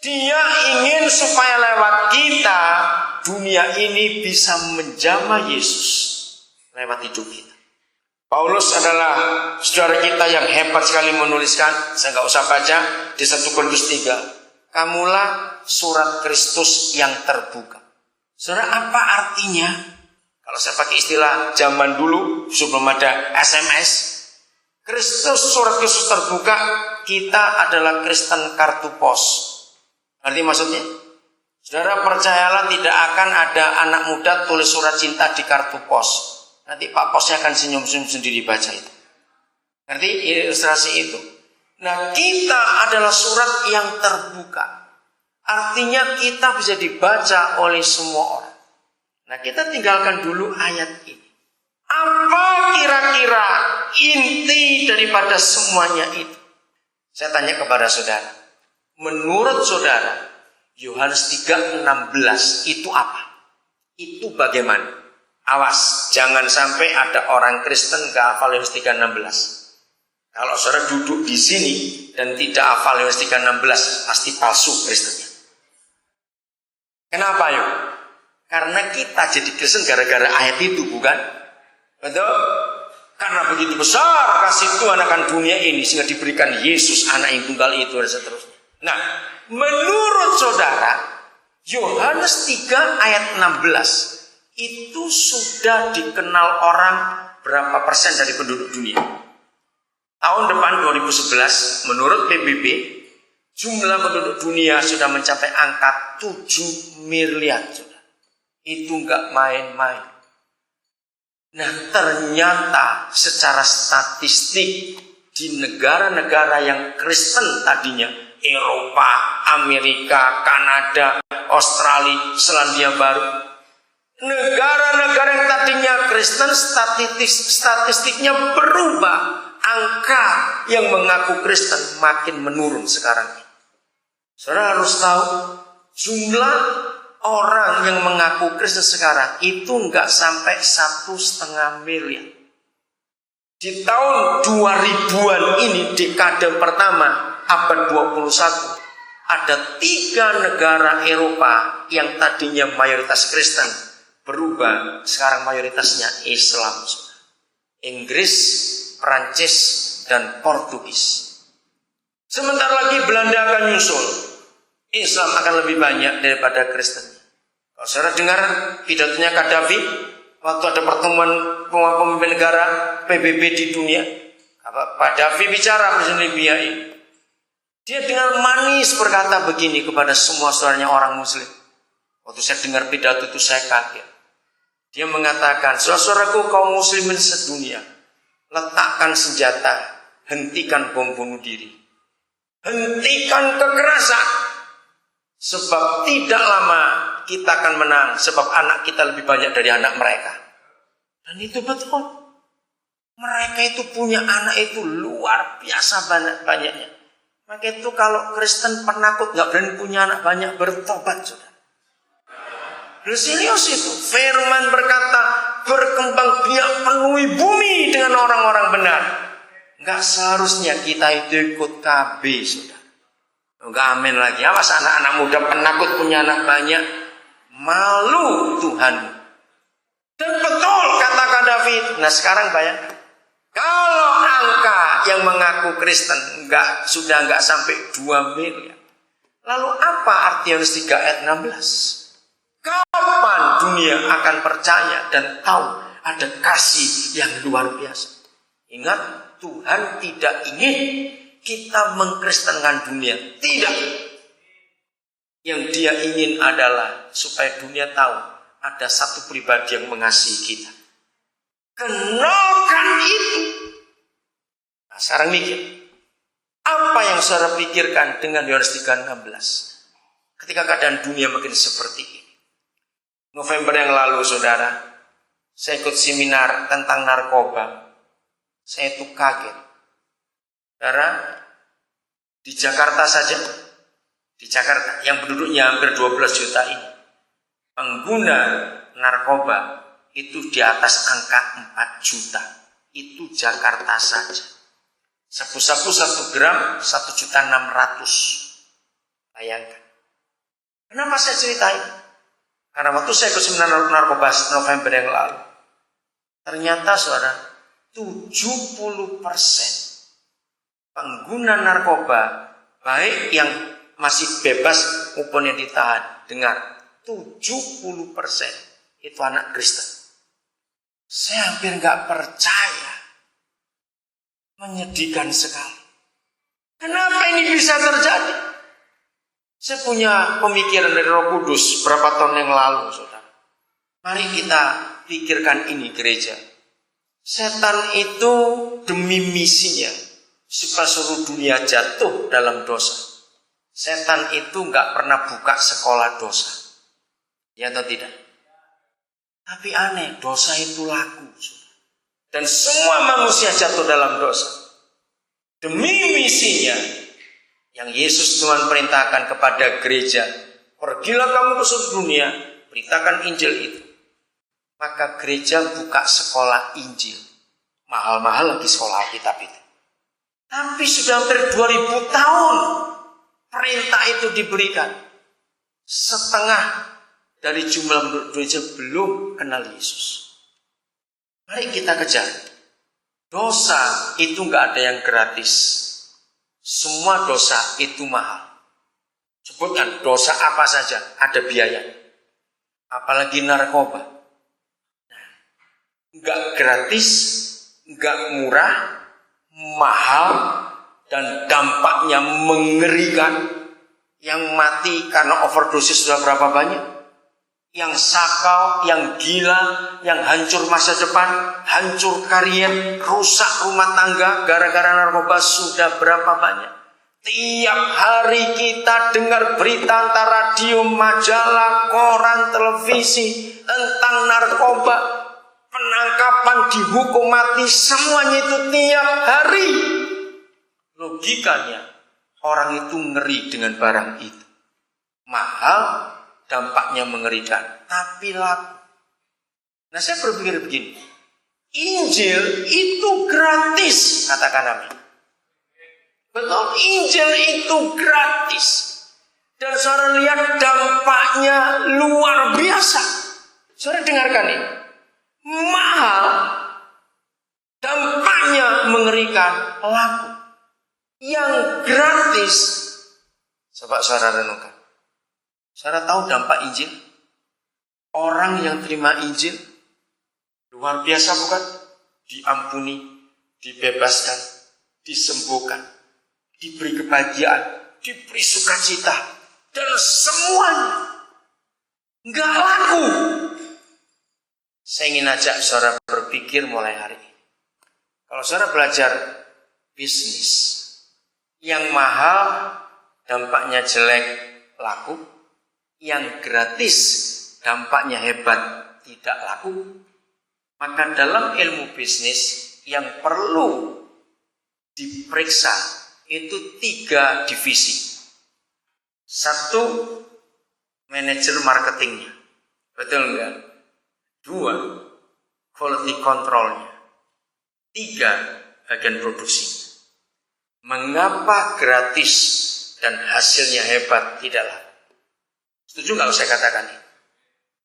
Dia ingin supaya lewat kita dunia ini bisa menjamah Yesus lewat hidup kita. Paulus adalah saudara kita yang hebat sekali menuliskan. Saya nggak usah baca di 1 Korintus 3. Kamulah surat Kristus yang terbuka. Saudara, apa artinya? Kalau saya pakai istilah zaman dulu sebelum ada SMS, Kristus surat Kristus terbuka, kita adalah Kristen kartu pos. Arti maksudnya? Saudara, percayalah tidak akan ada anak muda tulis surat cinta di kartu pos. Nanti Pak Posnya akan senyum-senyum sendiri baca itu. Ngerti ilustrasi itu? Nah, kita adalah surat yang terbuka. Artinya kita bisa dibaca oleh semua orang. Nah, kita tinggalkan dulu ayat ini. Apa kira-kira inti daripada semuanya itu? Saya tanya kepada saudara. Menurut saudara, Yohanes 3:16 itu apa? Itu bagaimana? Awas, jangan sampai ada orang Kristen gak hafal Yohanes 3:16. Kalau saudara duduk di sini dan tidak hafal Yohanes 3:16, pasti palsu Kristennya. Kenapa yuk? Karena kita jadi Kristen gara-gara ayat itu, bukan? Betul? Karena begitu besar kasih Tuhan akan dunia ini sehingga diberikan Yesus anak yang tunggal itu dan seterusnya. Nah, menurut saudara, Yohanes 3 ayat 16 itu sudah dikenal orang berapa persen dari penduduk dunia? Tahun depan 2011, menurut PBB, jumlah penduduk dunia sudah mencapai angka 7 miliar. Itu enggak main-main. Nah, ternyata secara statistik di negara-negara yang Kristen tadinya, Eropa, Amerika, Kanada, Australia, Selandia Baru, negara-negara yang tadinya Kristen, statistiknya berubah. Angka yang mengaku Kristen makin menurun sekarang. Saudara harus tahu, jumlah orang yang mengaku Kristen sekarang itu enggak sampai 1,5 miliar. Di tahun 2000-an ini, dekade pertama abad 21, ada 3 negara Eropa yang tadinya mayoritas Kristen berubah, sekarang mayoritasnya Islam. Inggris, Prancis, dan Portugis. Sebentar lagi Belanda akan nyusul. Islam akan lebih banyak daripada Kristen. Kalau saudara dengar pidatonya Gaddafi waktu ada pertemuan pemimpin negara PBB di dunia, Gaddafi bicara presiden Libya ini. Dia dengan manis berkata begini kepada semua saudaranya orang Muslim. Waktu saya dengar pidato itu saya kaget. Dia mengatakan, saudaraku kaum muslimin sedunia, letakkan senjata, hentikan bom bunuh diri, hentikan kekerasan, sebab tidak lama kita akan menang, sebab anak kita lebih banyak dari anak mereka. Dan itu betul. Mereka itu punya anak itu luar biasa banyaknya. Maka itu kalau Kristen penakut gak berani punya anak banyak, bertobat sudah. Serius itu. Firman berkata, berkembang biak penuhi bumi dengan orang-orang benar. Gak seharusnya kita itu ikut KB sudah. Enggak amin lagi. Awas anak-anak muda penakut punya anak banyak. Malu Tuhan. Dan betul kata Gaddafi. Nah sekarang bayangkan. Kalau angka yang mengaku Kristen sudah enggak sampai 2 miliar. Lalu apa arti Yohanes 3 ayat 16? Kapan dunia akan percaya dan tahu ada kasih yang luar biasa? Ingat, Tuhan tidak ingin kita mengkristenkan dunia. Tidak. Yang Dia ingin adalah supaya dunia tahu ada satu pribadi yang mengasihi kita. Kenalkan itu. Nah, sekarang mikir. Apa yang saudara pikirkan dengan Yohanes 3:16? Ketika keadaan dunia makin seperti ini. November yang lalu, saudara, saya ikut seminar tentang narkoba. Saya itu kaget. Saudara, di Jakarta saja, di Jakarta yang penduduknya hampir 12 juta ini, pengguna narkoba itu di atas angka 4 juta. Itu Jakarta saja. Sabu-sabu 1 gram 1.600.000. Bayangkan. Kenapa saya ceritain? Karena waktu saya ke seminar narkoba November yang lalu, ternyata saudara, 70% pengguna narkoba, baik yang masih bebas maupun yang ditahan, dengar, 70% itu anak Kristen. Saya hampir nggak percaya. Menyedihkan sekali. Kenapa ini bisa terjadi? Saya punya pemikiran dari Roh Kudus berapa tahun yang lalu, saudara. Mari kita pikirkan ini gereja. Setan itu demi misinya supaya seluruh dunia jatuh dalam dosa. Setan itu nggak pernah buka sekolah dosa. Ya atau tidak? Tapi aneh, dosa itu laku. Dan semua manusia jatuh dalam dosa. Demi misinya yang Yesus Tuhan perintahkan kepada gereja, pergilah kamu ke seluruh dunia, beritakan Injil itu. Maka gereja buka sekolah Injil. Mahal-mahal lagi sekolah Alkitab itu. Tapi sudah hampir 2000 tahun perintah itu diberikan. Setengah dari jumlah penduduk gereja belum kenal Yesus. Mari kita kejar. Dosa itu nggak ada yang gratis. Semua dosa itu mahal. Sebutkan dosa apa saja ada biaya. Apalagi narkoba. Nggak gratis, nggak murah, mahal, dan dampaknya mengerikan. Yang mati karena overdosis sudah berapa banyak? Yang sakau, yang gila, yang hancur masa depan, hancur karier, rusak rumah tangga gara-gara narkoba sudah berapa banyak. Tiap hari kita dengar berita antara radio, majalah, koran, televisi tentang narkoba, penangkapan, dihukum mati, semuanya itu tiap hari. Logikanya orang itu ngeri dengan barang itu. Mahal, dampaknya mengerikan, tapi laku. Nah, saya berpikir begini, Injil itu gratis, katakan amin. Betul, Injil itu gratis. Dan saudara lihat dampaknya luar biasa. Saudara dengarkan ini, mahal, dampaknya mengerikan, laku. Yang gratis, coba saudara renungkan. Saudara tahu dampak Injil? Orang yang terima Injil luar biasa bukan? Diampuni, dibebaskan, disembuhkan, diberi kebahagiaan, diberi sukacita, dan semuanya nggak laku. Saya ingin ajak saudara berpikir mulai hari ini. Kalau saudara belajar bisnis, yang mahal dampaknya jelek, laku. Yang gratis dampaknya hebat, tidak laku. Maka dalam ilmu bisnis yang perlu diperiksa itu 3 divisi. 1, manajer marketingnya, betul enggak? 2, quality controlnya. 3, bagian produksinya. Mengapa gratis dan hasilnya hebat tidak laku? Setuju nggak saya katakan ini?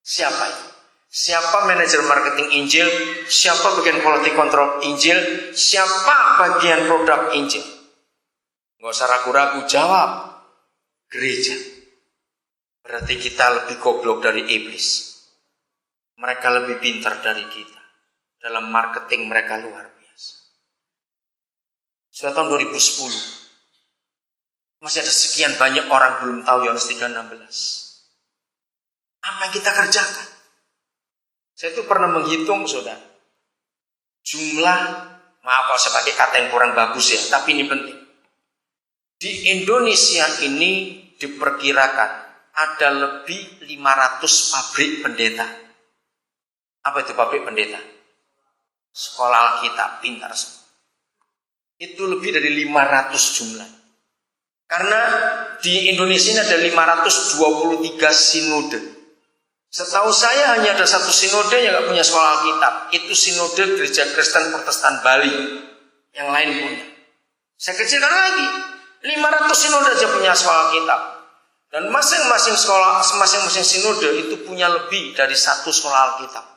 Siapa itu? Siapa manajer marketing Injil? Siapa bagian quality control Injil? Siapa bagian produk Injil? Nggak usah ragu-ragu, jawab. Gereja. Berarti kita lebih goblok dari iblis. Mereka lebih pintar dari kita. Dalam marketing mereka luar biasa. Sudah tahun 2010. Masih ada sekian banyak orang belum tahu Yohanes 3:16. Apa yang kita kerjakan? Saya itu pernah menghitung, saudara. Jumlah, maaf kalau saya pakai kata yang kurang bagus ya, tapi ini penting. Di Indonesia ini diperkirakan ada lebih 500 pabrik pendeta. Apa itu pabrik pendeta? Sekolah Alkitab, pintar semua. Itu lebih dari 500 jumlah. Karena di Indonesia ini ada 523 sinode. Setahu saya hanya ada 1 sinode yang gak punya sekolah Alkitab. Itu sinode Gereja Kristen Protestan Bali. Yang lain punya. Saya kecilkan lagi. 500 sinode aja punya sekolah Alkitab. Dan masing-masing sekolah, masing-masing sinode itu punya lebih dari satu sekolah Alkitab.